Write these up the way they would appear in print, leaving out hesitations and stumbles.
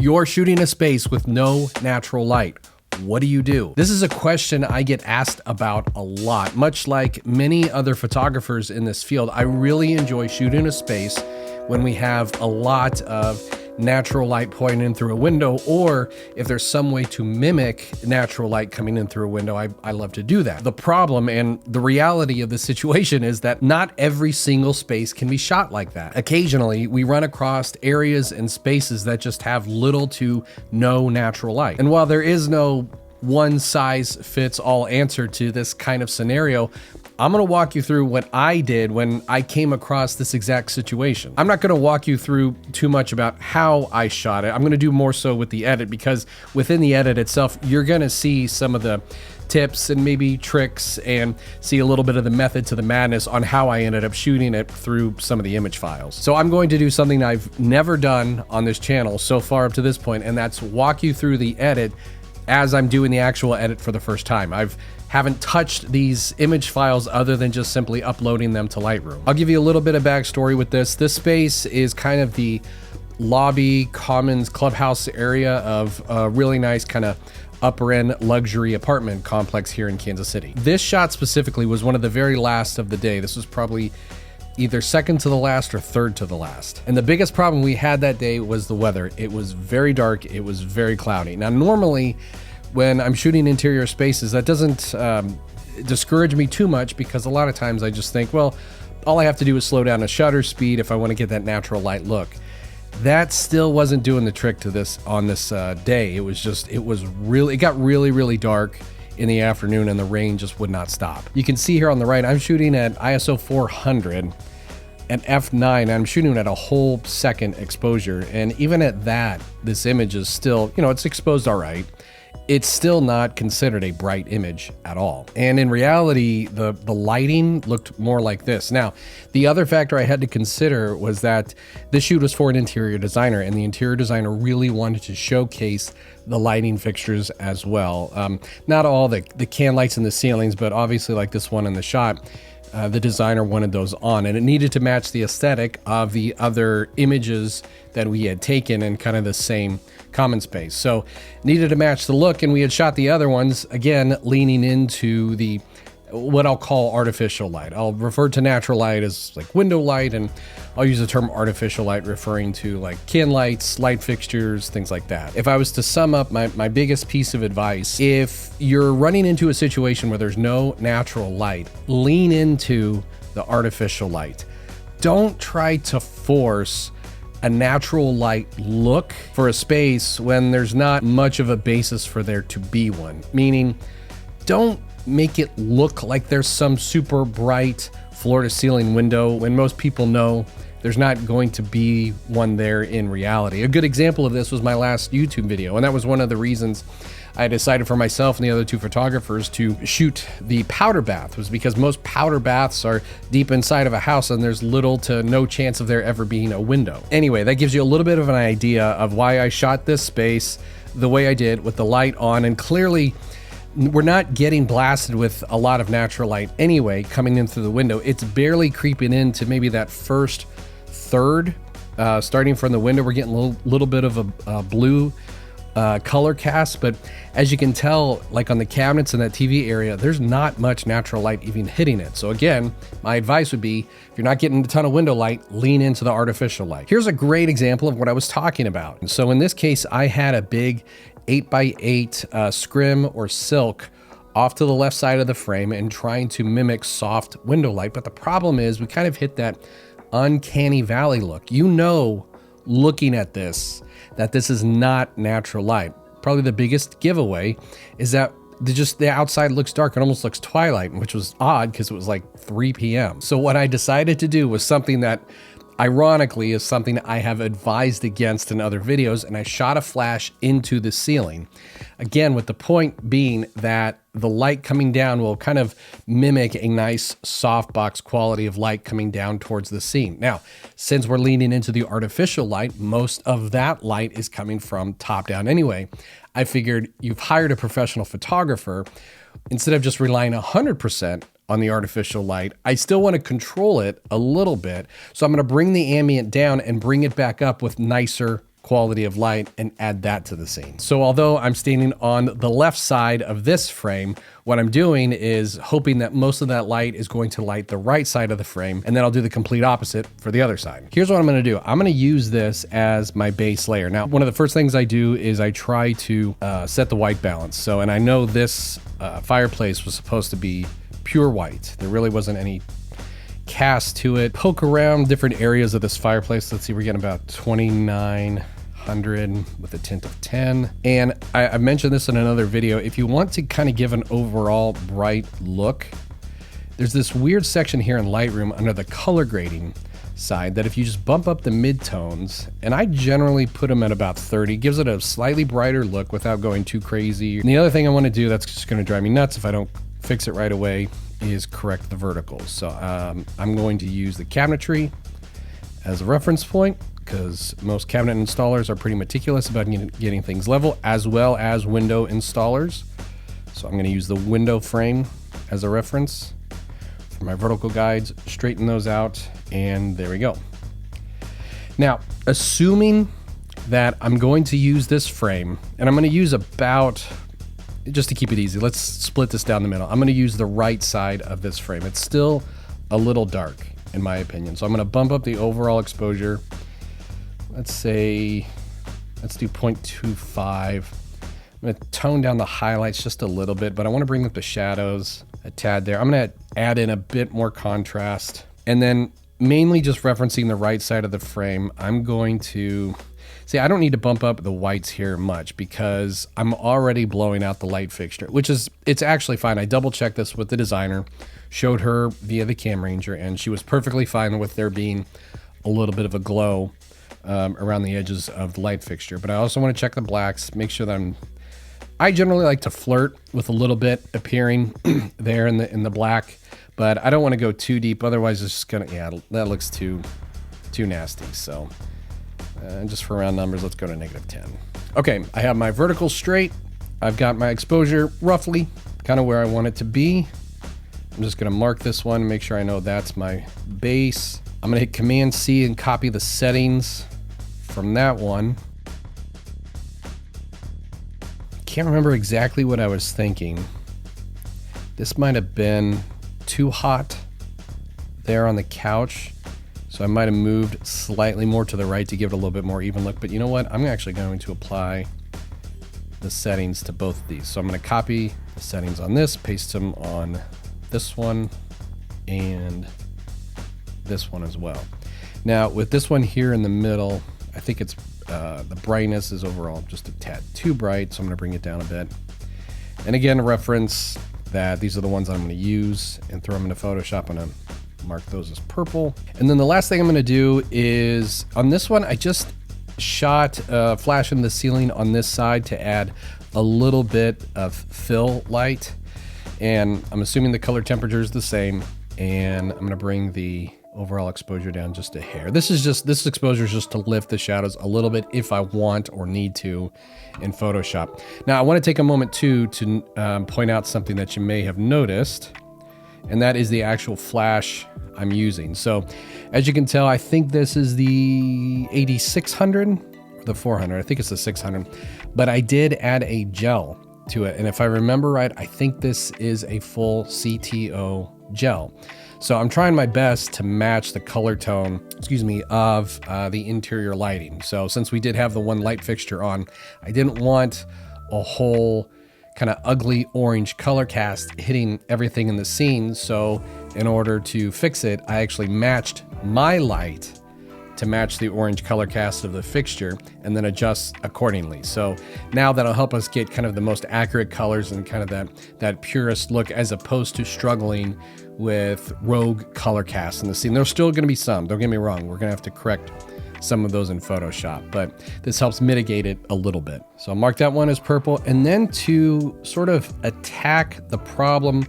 You're shooting a space with no natural light. What do you do? This is a question I get asked about a lot. Much like many other photographers in this field, I really enjoy shooting a space when we have a lot of natural light pouring in through a window, or if there's some way to mimic natural light coming in through a window, I love to do that. The problem and the reality of the situation is that not every single space can be shot like that. Occasionally, we run across areas and spaces that just have little to no natural light. And while there is no one size fits all answer to this kind of scenario, I'm gonna walk you through what I did when I came across this exact situation. I'm not gonna walk you through too much about how I shot it. I'm gonna do more so with the edit, because within the edit itself, you're gonna see some of the tips and maybe tricks and see a little bit of the method to the madness on how I ended up shooting it through some of the image files. So I'm going to do something I've never done on this channel so far up to this point, and that's walk you through the edit as I'm doing the actual edit for the first time. Haven't touched these image files other than just simply uploading them to Lightroom. I'll give you a little bit of backstory with this. This space is kind of the lobby, commons, clubhouse area of a really nice kind of upper end luxury apartment complex here in Kansas City. This shot specifically was one of the very last of the day. This was probably either second to the last or third to the last. And the biggest problem we had that day was the weather. It was very dark, it was very cloudy. Now, normally when I'm shooting interior spaces, that doesn't discourage me too much, because a lot of times I just think, well, all I have to do is slow down the shutter speed if I want to get that natural light look. That still wasn't doing the trick to this on this day. It got really dark in the afternoon, and the rain just would not stop. You can see here on the right, I'm shooting at ISO 400 and f9, and I'm shooting at a whole second exposure. And even at that, this image is still, it's exposed all right. It's still not considered a bright image at all. And in reality, the lighting looked more like this. Now, the other factor I had to consider was that this shoot was for an interior designer, and the interior designer really wanted to showcase the lighting fixtures as well. Not all the can lights in the ceilings, but obviously like this one in the shot, the designer wanted those on, and it needed to match the aesthetic of the other images that we had taken in kind of the same common space. So needed to match the look, and we had shot the other ones, again, leaning into the what I'll call artificial light. I'll refer to natural light as like window light, and I'll use the term artificial light referring to like can lights, light fixtures, things like that. If I was to sum up my biggest piece of advice, if you're running into a situation where there's no natural light, lean into the artificial light. Don't try to force a natural light look for a space when there's not much of a basis for there to be one. Meaning, don't make it look like there's some super bright floor to ceiling window when most people know there's not going to be one there in reality. A good example of this was my last YouTube video, and that was one of the reasons I decided for myself and the other two photographers to shoot the powder bath, was because most powder baths are deep inside of a house and there's little to no chance of there ever being a window. Anyway, that gives you a little bit of an idea of why I shot this space the way I did with the light on, and clearly we're not getting blasted with a lot of natural light anyway coming in through the window. It's barely creeping into maybe that first third. Starting from the window, we're getting a little bit of a blue color cast, but as you can tell, like on the cabinets in that TV area, there's not much natural light even hitting it. So again, my advice would be, if you're not getting a ton of window light, lean into the artificial light. Here's a great example of what I was talking about. So in this case, I had a big 8x8 scrim or silk off to the left side of the frame and trying to mimic soft window light. But the problem is we kind of hit that uncanny valley look. Looking at this, that this is not natural light. Probably the biggest giveaway is that the outside looks dark. It almost looks twilight, which was odd because it was like 3 p.m. So what I decided to do was something that ironically is something I have advised against in other videos, and I shot a flash into the ceiling. Again, with the point being that the light coming down will kind of mimic a nice softbox quality of light coming down towards the scene. Now, since we're leaning into the artificial light, most of that light is coming from top down anyway. I figured you've hired a professional photographer. Instead of just relying 100% on the artificial light, I still want to control it a little bit. So I'm going to bring the ambient down and bring it back up with nicer quality of light and add that to the scene. So although I'm standing on the left side of this frame, what I'm doing is hoping that most of that light is going to light the right side of the frame, and then I'll do the complete opposite for the other side. Here's what I'm gonna do. I'm gonna use this as my base layer. Now, one of the first things I do is I try to set the white balance. So, and I know this fireplace was supposed to be pure white. There really wasn't any cast to it. Poke around different areas of this fireplace. Let's see, we're getting about 2900 with a tint of 10. And I mentioned this in another video. If you want to kind of give an overall bright look, there's this weird section here in Lightroom under the color grading side that if you just bump up the midtones, and I generally put them at about 30, gives it a slightly brighter look without going too crazy. And the other thing I want to do that's just going to drive me nuts if I don't fix it right away is correct the verticals. So I'm going to use the cabinetry as a reference point because most cabinet installers are pretty meticulous about getting things level, as well as window installers. So I'm going to use the window frame as a reference for my vertical guides, straighten those out, and there we go. Now, assuming that I'm going to use this frame, and I'm going to use about, just to keep it easy, let's split this down the middle. I'm going to use the right side of this frame. It's still a little dark in my opinion. So I'm going to bump up the overall exposure. Let's say, let's do 0.25. I'm going to tone down the highlights just a little bit, but I want to bring up the shadows a tad there. I'm going to add in a bit more contrast, and then mainly just referencing the right side of the frame. I'm going to see, I don't need to bump up the whites here much because I'm already blowing out the light fixture, which is, it's actually fine. I double checked this with the designer, showed her via the Cam Ranger, and she was perfectly fine with there being a little bit of a glow around the edges of the light fixture. But I also want to check the blacks, make sure that I generally like to flirt with a little bit appearing there in the black, but I don't want to go too deep. Otherwise it's just gonna, yeah, that looks too nasty. So just for round numbers, let's go to -10. Okay, I have my vertical straight. I've got my exposure roughly kind of where I want it to be. I'm just gonna mark this one and make sure I know that's my base. I'm gonna hit Command C and copy the settings from that one. Can't remember exactly what I was thinking. This might have been too hot there on the couch, so I might have moved slightly more to the right to give it a little bit more even look. But you know what? I'm actually going to apply the settings to both of these. So I'm going to copy the settings on this, paste them on this one and this one as well. Now with this one here in the middle, I think it's the brightness is overall just a tad too bright, so I'm going to bring it down a bit. And again, reference that these are the ones I'm going to use and throw them into Photoshop. I'm going to mark those as purple. And then the last thing I'm going to do is on this one, I just shot flash in the ceiling on this side to add a little bit of fill light. And I'm assuming the color temperature is the same. And I'm going to bring the overall exposure down just a hair. This exposure is just to lift the shadows a little bit if I want or need to in Photoshop. Now I want to take a moment too to point out something that you may have noticed, and that is the actual flash I'm using. So as you can tell, I think this is the 8600 or the 400. I think it's the 600, but I did add a gel to it. And if I remember right, I think this is a full CTO gel. So I'm trying my best to match the color tone, of the interior lighting. So since we did have the one light fixture on, I didn't want a whole kind of ugly orange color cast hitting everything in the scene. So in order to fix it, I actually matched my light to match the orange color cast of the fixture and then adjust accordingly. So now that'll help us get kind of the most accurate colors and kind of that purest look, as opposed to struggling with rogue color casts in the scene. There's still gonna be some, don't get me wrong, we're gonna have to correct some of those in Photoshop, but this helps mitigate it a little bit. So I'll mark that one as purple, and then to sort of attack the problem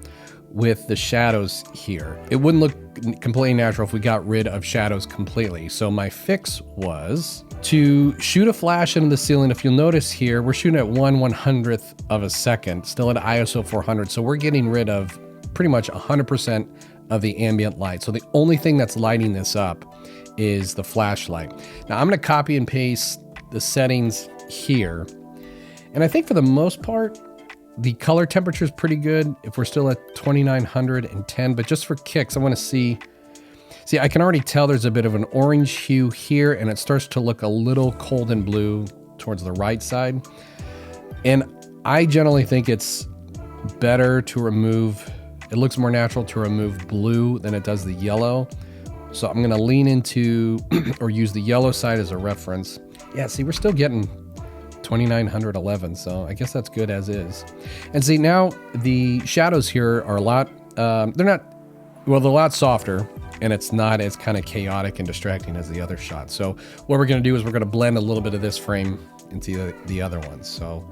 with the shadows here. It wouldn't look completely natural if we got rid of shadows completely. So my fix was to shoot a flash into the ceiling. If you'll notice here, we're shooting at 1/100th of a second, still at ISO 400. So we're getting rid of pretty much 100% of the ambient light. So the only thing that's lighting this up is the flashlight. Now I'm gonna copy and paste the settings here. And I think for the most part, the color temperature is pretty good if we're still at 2910, but just for kicks, I want to see, I can already tell there's a bit of an orange hue here, and it starts to look a little cold and blue towards the right side. And I generally think it's better to remove, it looks more natural to remove blue than it does the yellow. So I'm going to lean into, or use the yellow side as a reference. Yeah, see, we're still getting 2911, so I guess that's good as is. And see, now the shadows here are a lot, they're a lot softer, and it's not as kind of chaotic and distracting as the other shot. So what we're going to do is we're going to blend a little bit of this frame into the other ones. So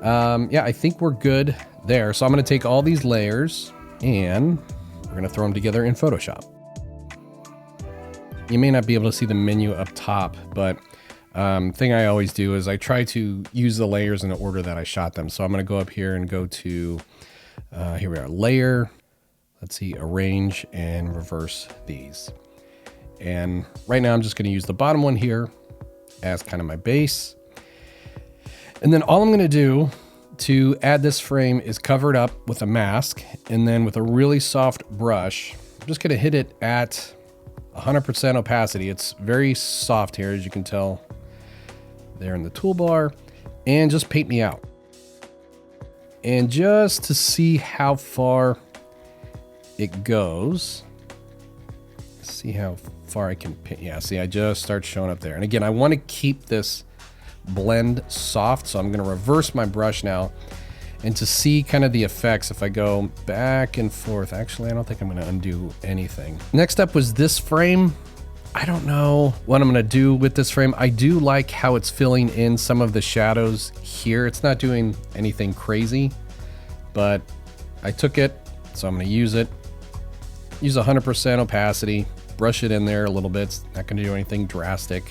yeah, I think we're good there. So I'm going to take all these layers and we're going to throw them together in Photoshop. You may not be able to see the menu up top, but thing I always do is I try to use the layers in the order that I shot them. So I'm going to go up here and go to, here we are, layer. Let's see, arrange and reverse these. And right now I'm just going to use the bottom one here as kind of my base. And then all I'm going to do to add this frame is cover it up with a mask. And then with a really soft brush, I'm just going to hit it at 100% opacity. It's very soft here, as you can tell there in the toolbar, and just paint me out. And just to see how far it goes, see how far I can paint. Yeah, see, I just start showing up there. And again, I want to keep this blend soft, so I'm going to reverse my brush now, and to see kind of the effects, if I go back and forth, actually, I don't think I'm going to undo anything. Next up was this frame. I don't know what I'm going to do with this frame. I do like how it's filling in some of the shadows here. It's not doing anything crazy, but I took it, so I'm going to use it. Use 100% opacity, brush it in there a little bit. It's not going to do anything drastic.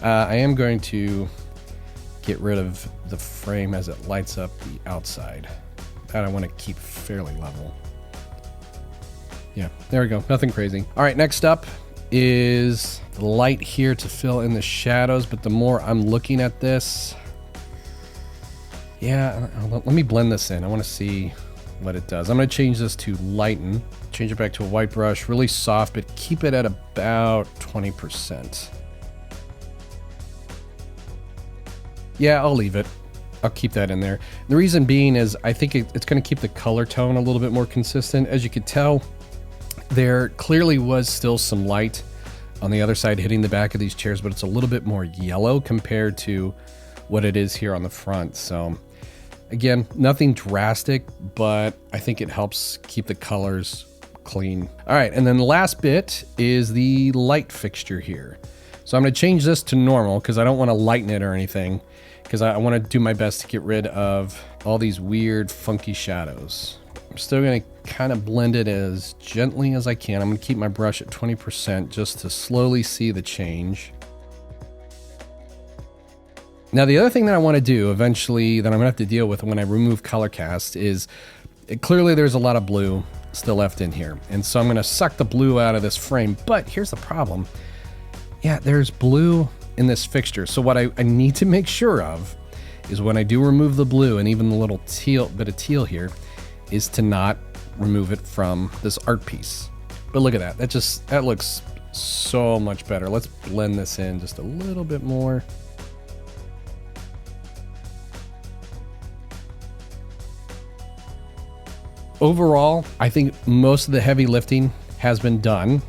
I am going to get rid of the frame as it lights up the outside. That I want to keep fairly level. Yeah, there we go. Nothing crazy. All right, next up is the light here to fill in the shadows, but the more I'm looking at this, yeah, let me blend this in. I want to see what it does. I'm going to change this to lighten, change it back to a white brush, really soft, but keep it at about 20%. Yeah, I'll leave it. I'll keep that in there. The reason being is I think it's going to keep the color tone a little bit more consistent. As you could tell, there clearly was still some light on the other side hitting the back of these chairs, but it's a little bit more yellow compared to what it is here on the front. So again, nothing drastic, but I think it helps keep the colors clean. All right, and then the last bit is the light fixture here. So I'm going to change this to normal because I don't want to lighten it or anything, because I want to do my best to get rid of all these weird, funky shadows. I'm still going to kind of blend it as gently as I can. I'm going to keep my brush at 20% just to slowly see the change. Now, the other thing that I want to do eventually that I'm going to have to deal with when I remove color cast is clearly there's a lot of blue still left in here. And so I'm going to suck the blue out of this frame. But here's the problem. Yeah, there's blue in this fixture. So what I need to make sure of is when I do remove the blue and even the little bit of teal here, is to not remove it from this art piece. But look at that. That looks so much better. Let's blend this in just a little bit more. Overall, I think most of the heavy lifting has been done.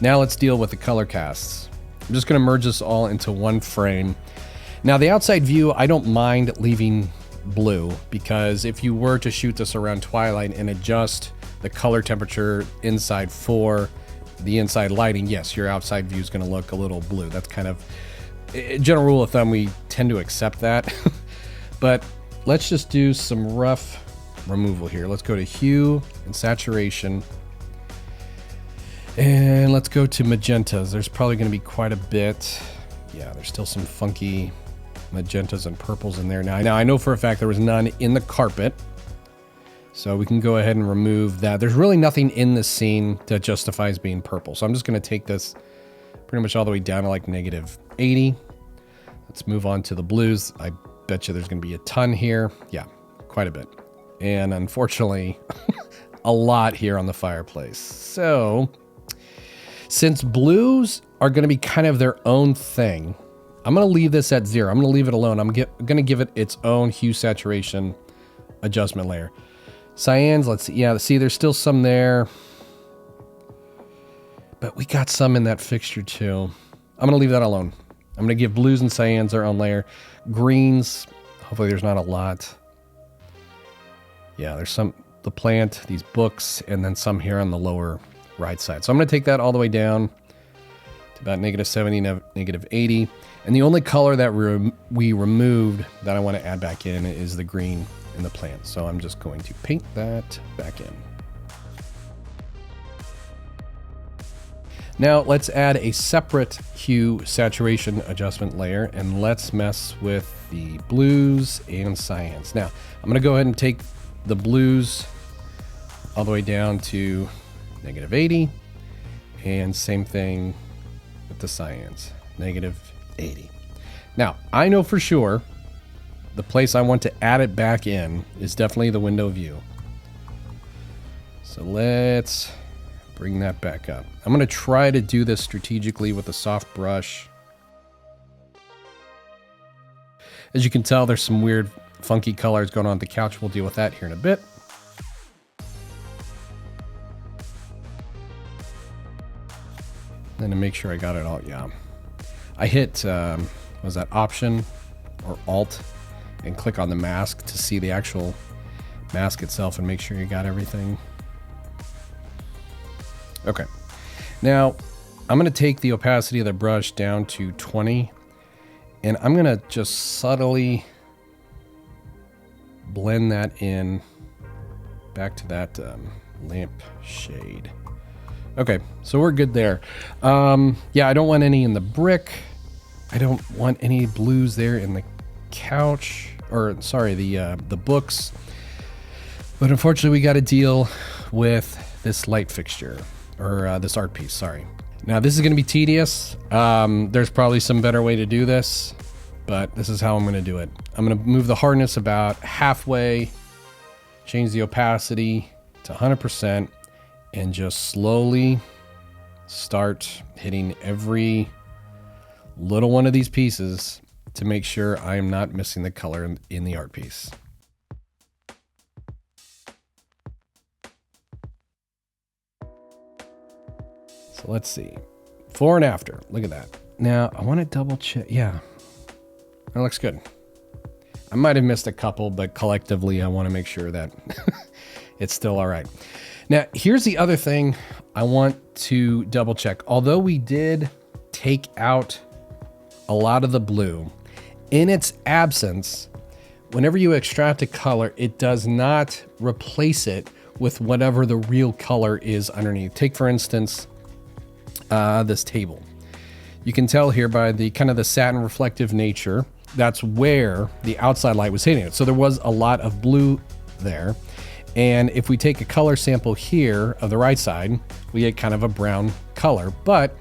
Now let's deal with the color casts. I'm just going to merge this all into one frame. Now the outside view, I don't mind leaving blue, because if you were to shoot this around twilight and adjust the color temperature inside for the inside lighting, yes, your outside view is going to look a little blue. That's kind of a general rule of thumb. We tend to accept that. But let's just do some rough removal here. Let's go to hue and saturation. And let's go to magentas. There's probably going to be quite a bit. Yeah, there's still some funky magentas and purples in there. Now I know for a fact there was none in the carpet, so we can go ahead and remove that. There's really nothing in this scene that justifies being purple. So I'm just going to take this pretty much all the way down to like -80. Let's move on to the blues. I bet you there's going to be a ton here. Yeah, quite a bit. And unfortunately, a lot here on the fireplace. So since blues are going to be kind of their own thing, I'm going to leave this at 0. I'm going to leave it alone. I'm going to give it its own hue saturation adjustment layer. Cyans, let's see. Yeah, see, there's still some there. But we got some in that fixture too. I'm going to leave that alone. I'm going to give blues and cyans their own layer. Greens, hopefully there's not a lot. Yeah, there's some, the plant, these books, and then some here on the lower right side. So I'm going to take that all the way down to about -70, -80. And the only color that we removed that I want to add back in is the green in the plant. So I'm just going to paint that back in. Now let's add a separate hue saturation adjustment layer, and let's mess with the blues and cyans. Now I'm going to go ahead and take the blues all the way down to -80, and same thing with the cyans, -80. Now I know for sure the place I want to add it back in is definitely the window view. So let's bring that back up. I'm going to try to do this strategically with a soft brush. As you can tell, there's some weird funky colors going on at the couch. We'll deal with that here in a bit. And to make sure I got it all, yeah. I hit, was that Option or Alt and click on the mask to see the actual mask itself and make sure you got everything. Okay, now I'm going to take the opacity of the brush down to 20, and I'm going to just subtly blend that in back to that lamp shade. Okay, so we're good there. Yeah, I don't want any in the brick. I don't want any blues there in the couch, or sorry, the books. But unfortunately, we got to deal with this light fixture, or this art piece, sorry. Now this is going to be tedious. There's probably some better way to do this, but this is how I'm going to do it. I'm going to move the hardness about halfway, change the opacity to 100%, and just slowly start hitting every little one of these pieces to make sure I am not missing the color in the art piece. So let's see. Before and after. Look at that. Now I want to double check. Yeah, that looks good. I might have missed a couple, but collectively I want to make sure that it's still all right. Now here's the other thing I want to double check. Although we did take out a lot of the blue, in its absence, whenever you extract a color, it does not replace it with whatever the real color is underneath. Take for instance, this table. You can tell here by the kind of the satin reflective nature, that's where the outside light was hitting it. So there was a lot of blue there. And if we take a color sample here of the right side, we get kind of a brown color. But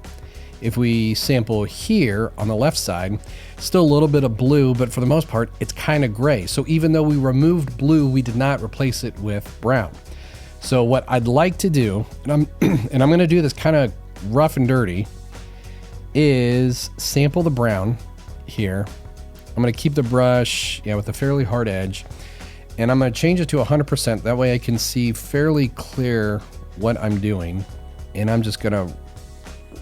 if we sample here on the left side, still a little bit of blue, but for the most part, it's kind of gray. So even though we removed blue, we did not replace it with brown. So what I'd like to do, and I'm going to do this kind of rough and dirty, is sample the brown here. I'm going to keep the brush, with a fairly hard edge, and I'm going to change it to 100%. That way I can see fairly clear what I'm doing. And I'm just going to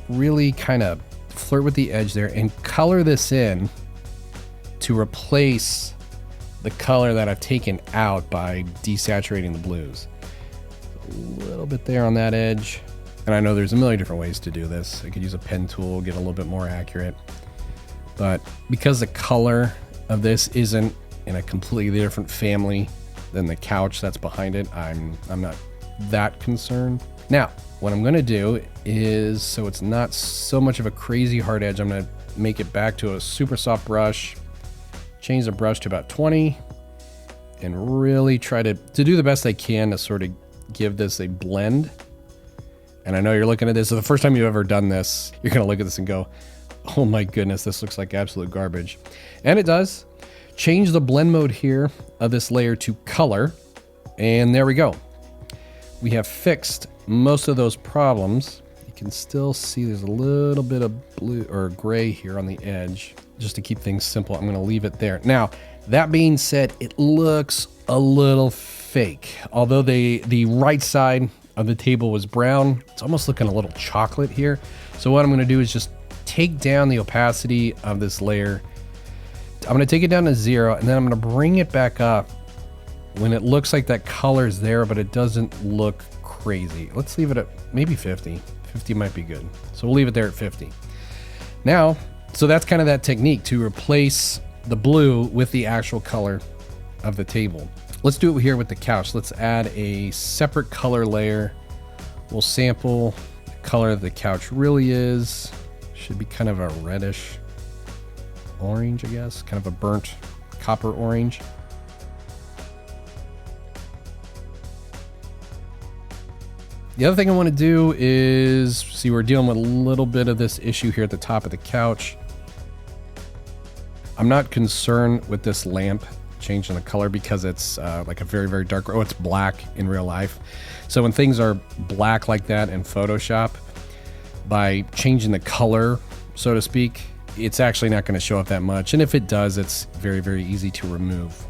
really kind of flirt with the edge there and color this in to replace the color that I've taken out by desaturating the blues. A little bit there on that edge. And I know there's a million different ways to do this. I could use a pen tool, get a little bit more accurate. But because the color of this isn't in a completely different family than the couch that's behind it, I'm not that concerned. Now, what I'm gonna do is, so it's not so much of a crazy hard edge, I'm gonna make it back to a super soft brush, change the brush to about 20, and really try to do the best I can to sort of give this a blend And I know you're looking at this, so the first time you've ever done this, you're gonna look at this and go, oh my goodness, this looks like absolute garbage. And it does. Change the blend mode here of this layer to color. And there we go. We have fixed most of those problems. You can still see there's a little bit of blue or gray here on the edge. Just to keep things simple, I'm gonna leave it there. Now, that being said, it looks a little fake. Although the right side of the table was brown, it's almost looking a little chocolate here. So what I'm gonna do is just take down the opacity of this layer. I'm gonna take it down to 0, and then I'm gonna bring it back up when it looks like that color is there, but it doesn't look crazy. Let's leave it at maybe 50. 50 might be good. So we'll leave it there at 50. Now, so that's kind of that technique to replace the blue with the actual color of the table. Let's do it here with the couch. Let's add a separate color layer. We'll sample the color the couch really is. Should be kind of a reddish orange, I guess. Kind of a burnt copper orange. The other thing I want to do is, see, we're dealing with a little bit of this issue here at the top of the couch. I'm not concerned with this lamp changing the color because it's like a very, very dark, oh, it's black in real life. So when things are black like that in Photoshop, by changing the color, so to speak, it's actually not going to show up that much. And if it does, it's very, very easy to remove.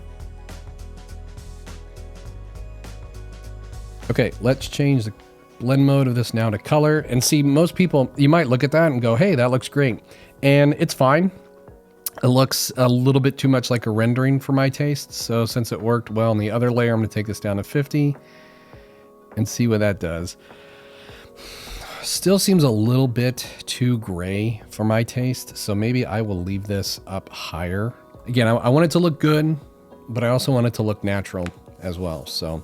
Okay, let's change the blend mode of this now to color. And see, most people, you might look at that and go, hey, that looks great. And it's fine. It looks a little bit too much like a rendering for my taste. So since it worked well on the other layer, I'm going to take this down to 50 and see what that does. Still seems a little bit too gray for my taste, so maybe I will leave this up higher. Again, I want it to look good, but I also want it to look natural as well. So,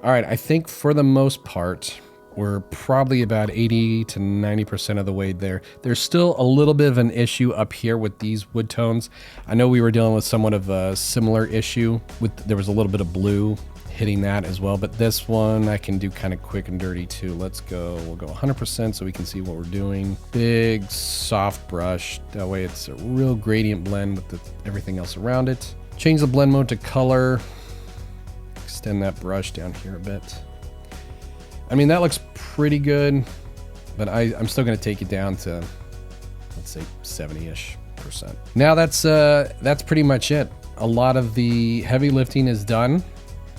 all right, I think for the most part, we're probably about 80 to 90% of the way there. There's still a little bit of an issue up here with these wood tones. I know we were dealing with somewhat of a similar issue with, there was a little bit of blue hitting that as well, but this one I can do kind of quick and dirty too. Let's go, we'll go 100% so we can see what we're doing. Big soft brush, that way it's a real gradient blend with everything else around it. Change the blend mode to color, extend that brush down here a bit. I mean, that looks pretty good, but I'm still going to take it down to, let's say, 70-ish%. Now that's pretty much it. A lot of the heavy lifting is done.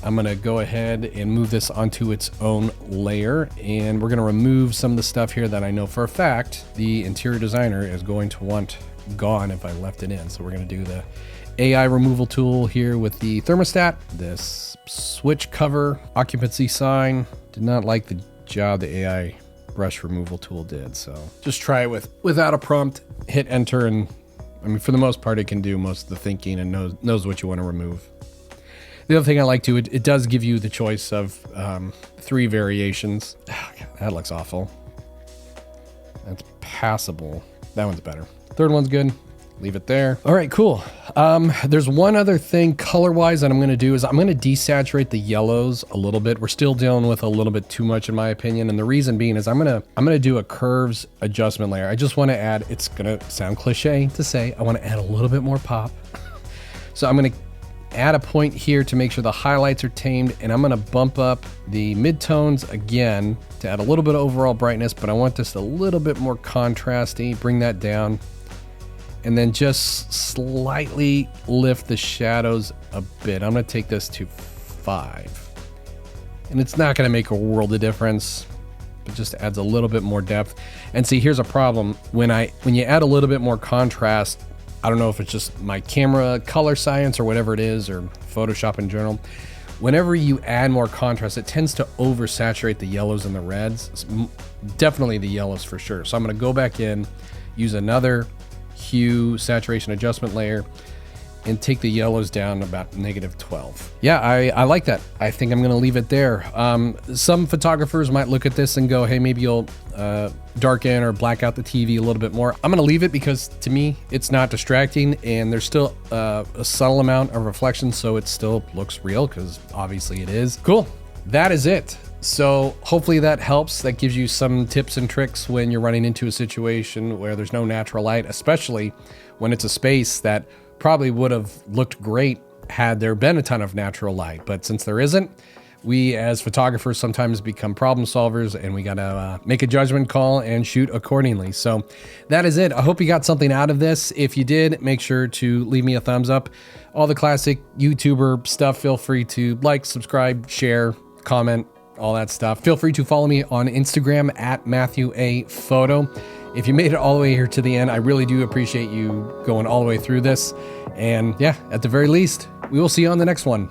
I'm going to go ahead and move this onto its own layer, and we're going to remove some of the stuff here that I know for a fact the interior designer is going to want gone if I left it in. So we're going to do the AI removal tool here with the thermostat, this switch cover, occupancy sign. Did not like the job the AI brush removal tool did, so just try it without a prompt, hit enter, and I mean, for the most part, it can do most of the thinking and knows what you want to remove. The other thing I like too, it does give you the choice of 3 variations. Oh, God, that looks awful. That's passable. That one's better. Third one's good. Leave it there. All right, cool. There's one other thing color-wise that I'm going to do is I'm going to desaturate the yellows a little bit. We're still dealing with a little bit too much in my opinion, and the reason being is I'm going to do a curves adjustment layer. I just want to add, it's going to sound cliche to say, I want to add a little bit more pop. So I'm going to add a point here to make sure the highlights are tamed, and I'm going to bump up the midtones again to add a little bit of overall brightness, but I want this a little bit more contrasty. Bring that down. And then just slightly lift the shadows a bit. I'm gonna take this to 5. And it's not gonna make a world of difference, but just adds a little bit more depth. And see, here's a problem. When you add a little bit more contrast, I don't know if it's just my camera color science or whatever it is, or Photoshop in general. Whenever you add more contrast, it tends to oversaturate the yellows and the reds. Definitely the yellows for sure. So I'm gonna go back in, use another hue saturation adjustment layer, and take the yellows down about -12. Yeah, I like that. I think I'm gonna leave it there. Some photographers might look at this and go, hey, maybe you'll darken or black out the TV a little bit more. I'm gonna leave it because to me, it's not distracting, and there's still a subtle amount of reflection, so it still looks real, because obviously it is. Cool, that is it. So hopefully that helps. That gives you some tips and tricks when you're running into a situation where there's no natural light, especially when it's a space that probably would have looked great had there been a ton of natural light. But since there isn't, we as photographers sometimes become problem solvers, and we gotta make a judgment call and shoot accordingly. So that is it. I hope you got something out of this. If you did, make sure to leave me a thumbs up. All the classic YouTuber stuff, feel free to like, subscribe, share, comment, all that stuff. Feel free to follow me on Instagram at Matthew A. Photo. If you made it all the way here to the end, I really do appreciate you going all the way through this. And yeah, at the very least, we will see you on the next one.